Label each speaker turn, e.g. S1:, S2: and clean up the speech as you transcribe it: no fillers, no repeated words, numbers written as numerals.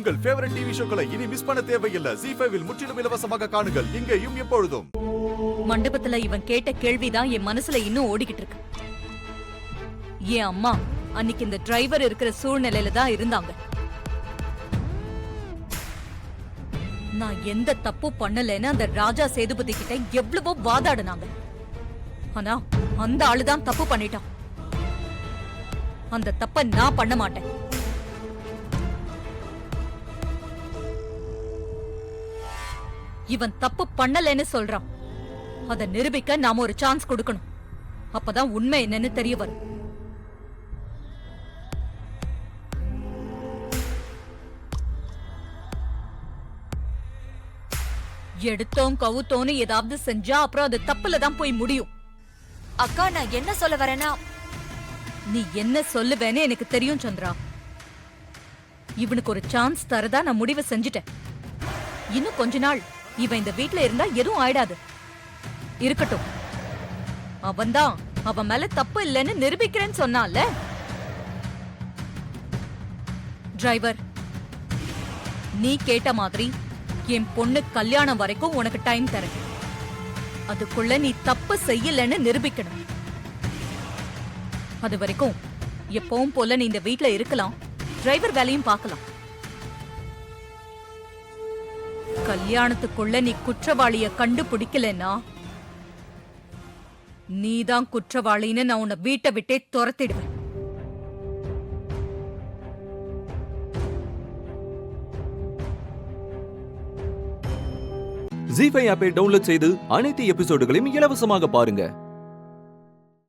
S1: உங்கள் favourite TV ஷோக்களை இனி miss பண்ண தேவையில்லை. ZEE5 இல் முற்றிலும் இலவசமாக காணுங்கள். இங்கேயும் எப்பொழுதும்.
S2: மண்டபத்துல இவன் கேட்ட கேள்விதான் என் மனசுல இன்னும் ஓடிக்கிட்டு இருக்கு. என் அம்மா அன்னைக்கு இந்த டிரைவர் இருக்கிற சூழ்நிலையில தான் இருந்தாங்க. நான் எந்த தப்பு பண்ணலன்னு அந்த ராஜா சேதுபதி கிட்ட எவ்வளவோ வாதாடினாங்க. ஆனா அந்த ஆளுதான் தப்பு பண்ணிட்டான். அந்த தப்ப நான் பண்ண மாட்டேன். இவன் தப்பு பண்ணலன்னு சொல்றான். அத நிரூபிக்க நாம ஒரு சான்ஸ் கொடுக்கணும். அப்பதான் உண்மை என்னன்னு தெரிய வரும். எடுத்தோம் கவுத்தோன்னு ஏதாவது செஞ்சா அப்புறம் அது தப்புல தான் போய் முடியும்.
S3: அக்கா, நான் என்ன சொல்ல வரேன்னா,
S2: நீ என்ன சொல்லுவேன்னு எனக்கு தெரியும் சந்திரா. இவனுக்கு ஒரு சான்ஸ் தரதா நான் முடிவை செஞ்சுட்டேன். இன்னும் கொஞ்ச நாள் இவன் இந்த வீட்ல இருந்தா எதுவும் ஆயிடாது. இருக்கட்டும், அவன்தான் அவன் மேல தப்பு இல்லைன்னு நிரூபிக்கிறேன்னு சொன்னான்ல. டிரைவர், நீ கேட்ட மாதிரி என் பொண்ணு கல்யாணம் வரைக்கும் உனக்கு டைம் தரேன். அதுக்குள்ள நீ தப்பு செய்யலன்னு நிரூபிக்கணும். அது வரைக்கும் எப்பவும் போல நீ இந்த வீட்ல இருக்கலாம், டிரைவர் வேலையும் பார்க்கலாம். கல்யாணத்துக்குள்ள நீ குற்றவாளிய கண்டுபிடிக்கலன்னா நீதான் குற்றவாளின்னு நான் உன்னை வீட்டை விட்டே துரத்திடுவேன்.
S4: ZEE5 ஆப்பை டவுன்லோட் செய்து அனைத்து எபிசோடுகளையும் இலவசமாக பாருங்க.